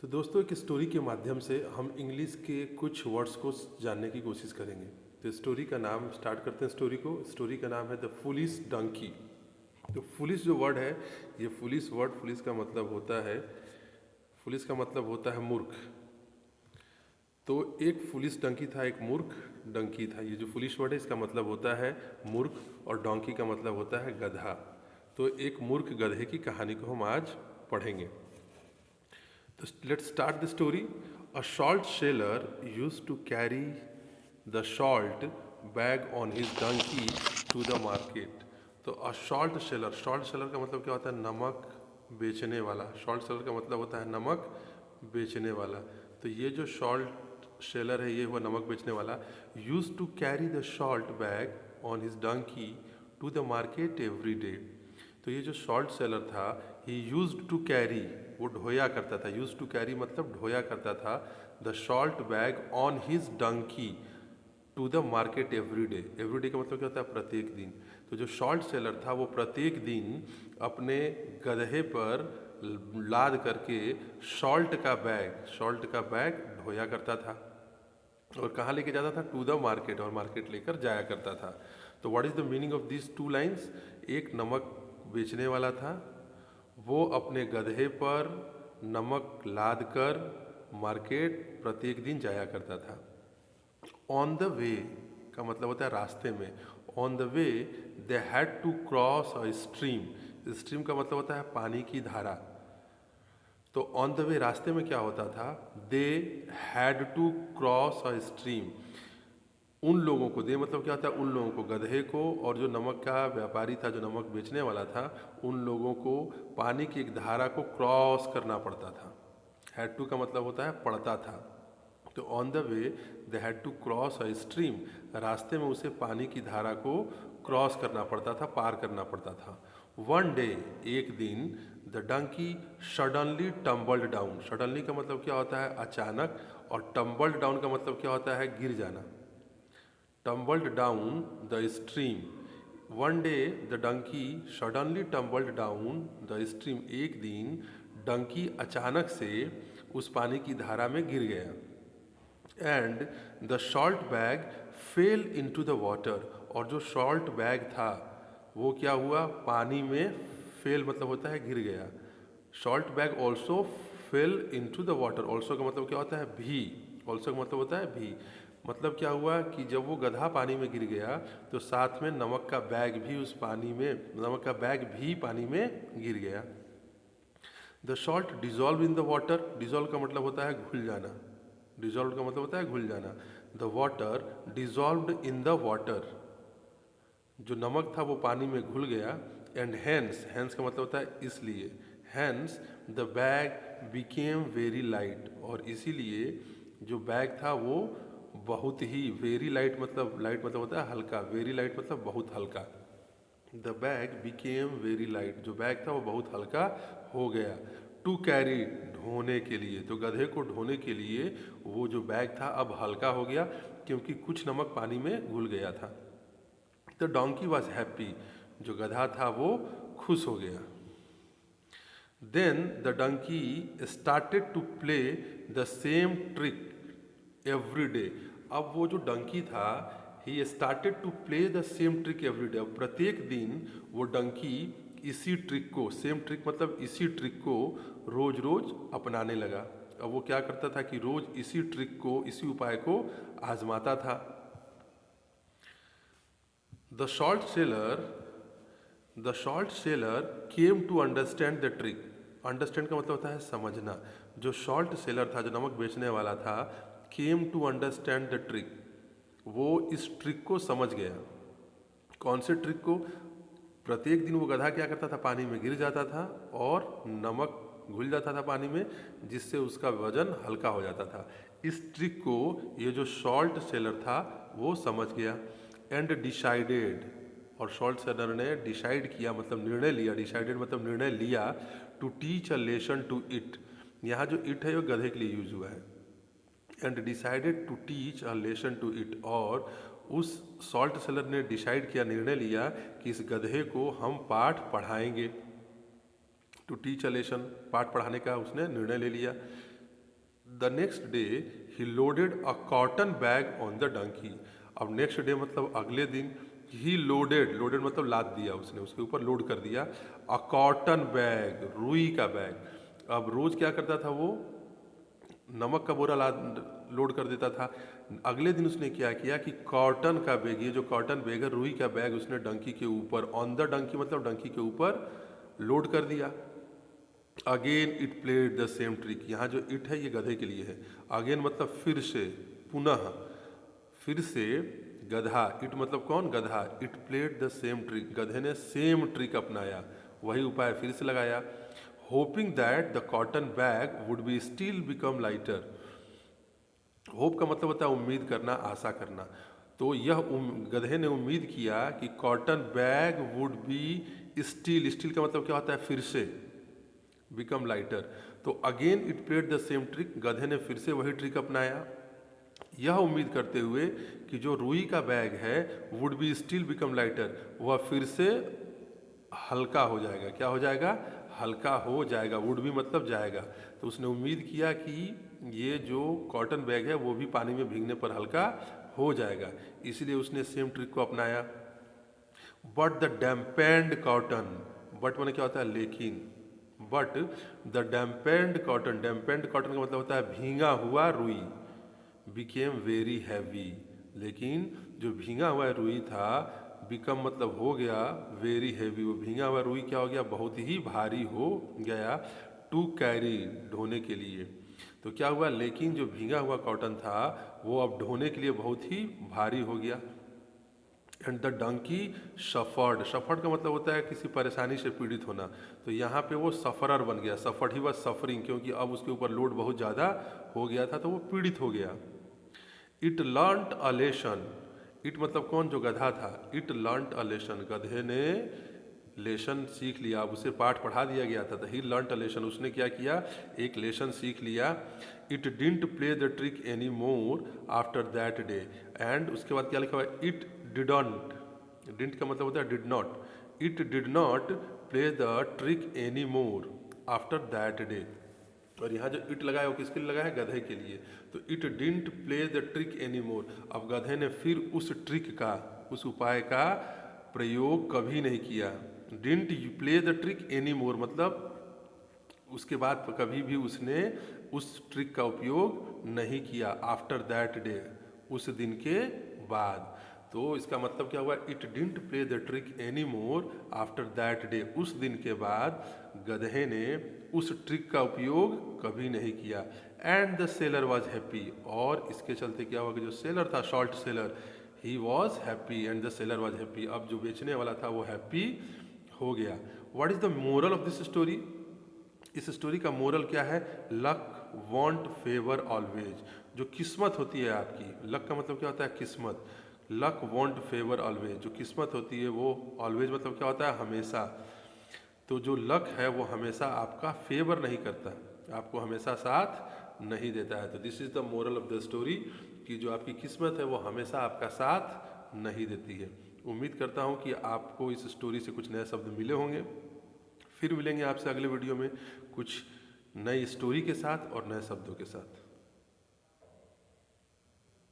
तो दोस्तों एक स्टोरी के माध्यम से हम इंग्लिश के कुछ वर्ड्स को जानने की कोशिश करेंगे। तो स्टोरी का नाम स्टार्ट करते हैं। स्टोरी का नाम है द फुलिश डंकी। तो फुलिश जो वर्ड है, ये फुलिश वर्ड, फुलिश का मतलब होता है मूर्ख। तो एक फुलिश डंकी था, एक मूर्ख डंकी था। ये जो फुलिश वर्ड है इसका मतलब होता है मूर्ख, और डोंकी का मतलब होता है गधा। तो एक मूर्ख गधे की कहानी को हम आज पढ़ेंगे। Let's start the story. A salt seller used to carry the salt bag on his donkey to the market. तो a salt seller का मतलब क्या होता है? नमक बेचने वाला। salt seller का मतलब होता है नमक बेचने वाला। तो ये जो salt seller है, ये हुआ नमक बेचने वाला। used to carry the salt bag on his donkey to the market every day. तो ये जो सॉल्ट सेलर था, ही यूज्ड टू कैरी, वो ढोया करता था। यूज टू कैरी मतलब ढोया करता था the salt bag on his donkey to the market every day. Every day का मतलब क्या होता है? प्रत्येक दिन। तो जो सॉल्ट सेलर था वो प्रत्येक दिन अपने गधे पर लाद करके सॉल्ट का बैग ढोया करता था। और कहाँ लेके जाता था? टू द मार्केट, और मार्केट लेकर जाया करता था। तो what is the meaning of this two lines? एक नमक बेचने वाला था, वो अपने गधे पर नमक लाद कर मार्केट प्रत्येक दिन जाया करता था। ऑन द वे का मतलब होता है रास्ते में। On the way they had to cross a stream. Stream का मतलब होता है पानी की धारा। तो ऑन द वे रास्ते में क्या होता था? They had to cross a stream. उन लोगों को, दे मतलब क्या होता है? उन लोगों को, गधे को, और जो नमक का व्यापारी था, जो नमक बेचने वाला था, उन लोगों को पानी की एक धारा को क्रॉस करना पड़ता था। हैड टू का मतलब होता है पड़ता था। तो on the way they had to cross a stream, रास्ते में उसे पानी की धारा को क्रॉस करना पड़ता था, पार करना पड़ता था। वन डे, एक दिन, the donkey suddenly tumbled down. Suddenly का मतलब क्या होता है? अचानक, और टम्बल्ड डाउन का मतलब क्या होता है? गिर जाना। tumbled down the stream. One day the donkey suddenly tumbled down the stream. एक दिन डंकी अचानक से उस पानी की धारा में गिर गया। And the salt bag fail into the water, और जो सॉल्ट बैग था वो क्या हुआ? पानी में। फेल मतलब होता है गिर गया। Salt bag also fail into the water. Also का मतलब क्या होता है? भी। ऑल्सो का मतलब होता है भी। मतलब क्या हुआ कि जब वो गधा पानी में गिर गया तो साथ में नमक का बैग भी उस पानी में, नमक का बैग भी पानी में गिर गया। The salt dissolve in the water. Dissolve का मतलब होता है घुल जाना। डिजॉल्व का मतलब होता है घुल जाना। The water dissolved in the water. जो नमक था वो पानी में घुल गया। एंड हैंस, हैंस का मतलब होता है इसलिए। Hence the bag became very light, और इसीलिए जो बैग था वो बहुत ही, वेरी लाइट मतलब होता है हल्का, वेरी लाइट मतलब बहुत हल्का। The bag became very light, जो बैग था वो बहुत हल्का हो गया। टू कैरी, ढोने के लिए। तो गधे को ढोने के लिए वो जो बैग था अब हल्का हो गया, क्योंकि कुछ नमक पानी में घुल गया था। द डोंकी वॉज हैप्पी, जो गधा था वो खुश हो गया। Then the donkey started to play the same trick every day. अब वो जो डंकी था, he started to play the same trick every day. अब प्रत्येक दिन वो डंकी इसी ट्रिक को, सेम ट्रिक मतलब इसी ट्रिक को रोज रोज अपनाने लगा। अब वो क्या करता था कि रोज इसी ट्रिक को, इसी उपाय को आजमाता था। The salt seller the salt seller came to understand the trick. Understand का मतलब होता है समझना। जो सॉल्ट सेलर था, जो नमक बेचने वाला था, came to understand the trick, वो इस ट्रिक को समझ गया। कौन से ट्रिक को? प्रत्येक दिन वो गधा क्या करता था? पानी में गिर जाता था और नमक घुल जाता था पानी में, जिससे उसका वजन हल्का हो जाता था। इस ट्रिक को ये जो सॉल्ट सेलर था वो समझ गया। एंड डिसाइडेड, और सॉल्ट सेलर ने डिसाइड किया मतलब निर्णय लिया, डिसाइडेड मतलब निर्णय लिया, to teach a lesson to it. यहाँ जो इट है वो गधे के लिए यूज हुआ है। And decided to teach a lesson to it, और उस सॉल्ट सेलर ने डिसाइड किया, निर्णय लिया कि इस गधे को हम पाठ पढ़ाएंगे। टू टीच अ लेसन, पाठ पढ़ाने का उसने निर्णय ले लिया। The next day he loaded a cotton bag on the donkey. अब नेक्स्ट डे मतलब अगले दिन, ही लोडेड, लोडेड मतलब लाद दिया उसने, उसके ऊपर लोड कर दिया, अ कॉटन बैग, रुई का बैग। अब रोज क्या करता था वो, नमक का बोरा लोड कर देता था। अगले दिन उसने क्या किया कि कॉटन का बैग, ये जो कॉटन बैग है, रुई का बैग, उसने डंकी के ऊपर, ऑन द डंकी मतलब डंकी के ऊपर लोड कर दिया। Again it played the same trick, यहाँ जो इट है ये गधे के लिए है, अगेन मतलब फिर से, पुनः, फिर से गधा, इट मतलब कौन, गधा, it played the same trick, गधे ने सेम ट्रिक अपनाया, वही उपाय फिर से लगाया। Hoping that the cotton bag would be still become lighter. Hope का मतलब होता है उम्मीद करना, आशा करना। तो यह गधे ने उम्मीद किया कि cotton bag would be steel, steel का मतलब क्या होता है, फिर से, बिकम लाइटर। तो again it played the same trick, गधे ने फिर से वही ट्रिक अपनाया, यह उम्मीद करते हुए कि जो रुई का बैग है would be steel become lighter, वह फिर से हल्का हो जाएगा। क्या हो जाएगा, हल्का हो जाएगा, वुड भी मतलब जाएगा। तो उसने उम्मीद किया कि ये जो कॉटन बैग है वो भी पानी में भीगने पर हल्का हो जाएगा, इसलिए उसने सेम ट्रिक को अपनाया। बट द डैम्पेंड कॉटन, बट माने क्या होता है, लेकिन, बट द डैम्पेंड कॉटन, डैम्पेंड कॉटन का मतलब होता है भींगा हुआ रुई, बिकेम वेरी हैवी, लेकिन जो भींगा हुआ रुई था, बिकम मतलब हो गया, वेरी हैवी, वो भींगा हुआ रुई क्या हो गया, बहुत ही भारी हो गया, टू कैरी, ढोने के लिए। तो क्या हुआ, लेकिन जो भींगा हुआ कॉटन था वो अब ढोने के लिए बहुत ही भारी हो गया। And the donkey suffered, suffered का मतलब होता है किसी परेशानी से पीड़ित होना, तो यहाँ पे वो सफरर बन गया, सफर्ड ही वॉज सफरिंग, क्योंकि अब उसके ऊपर लोड बहुत ज़्यादा हो गया था तो वो पीड़ित हो गया। It learned a lesson, it मतलब कौन, जो गधा था, इट लर्नड अ लेसन, गधे ने लेसन सीख लिया, अब उसे पाठ पढ़ा दिया गया था, ही लर्नड अ लेसन, उसने क्या किया, एक लेसन सीख लिया। It didn't play the trick any more after that day, and उसके बाद क्या लिखा हुआ है, इट डिडंट, डिडंट का मतलब होता है did not, it did not play the trick any more after that day. और यहाँ जो इट लगाया वो किसके लिए लगा है, गधे के लिए। तो it didn't play the trick any more, अब गधे ने फिर उस ट्रिक का, उस उपाय का प्रयोग कभी नहीं किया। Didn't play the trick any more मतलब उसके बाद कभी भी उसने उस ट्रिक का उपयोग नहीं किया, आफ्टर दैट डे, उस दिन के बाद। तो इसका मतलब क्या हुआ, it didn't play the trick any more after that day, उस दिन के बाद गधे ने उस ट्रिक का उपयोग कभी नहीं किया। And the seller was happy, और इसके चलते क्या हुआ कि जो सेलर था, salt seller, he was happy, and the seller was happy, अब जो बेचने वाला था वो हैप्पी हो गया। What is the moral of this story, इस स्टोरी का मोरल क्या है, लक वॉन्ट फेवर ऑलवेज, जो किस्मत होती है आपकी, लक का मतलब क्या होता है, किस्मत, लक वॉन्ट फेवर ऑलवेज, जो किस्मत होती है वो ऑलवेज मतलब क्या होता है, हमेशा। तो जो लक है वो हमेशा आपका फेवर नहीं करता, आपको हमेशा साथ नहीं देता है। तो this is the moral of the story, कि जो आपकी किस्मत है वो हमेशा आपका साथ नहीं देती है। उम्मीद करता हूँ कि आपको इस स्टोरी से कुछ नए शब्द मिले होंगे। फिर मिलेंगे आपसे अगले वीडियो में कुछ नई स्टोरी के साथ और नए शब्दों के साथ।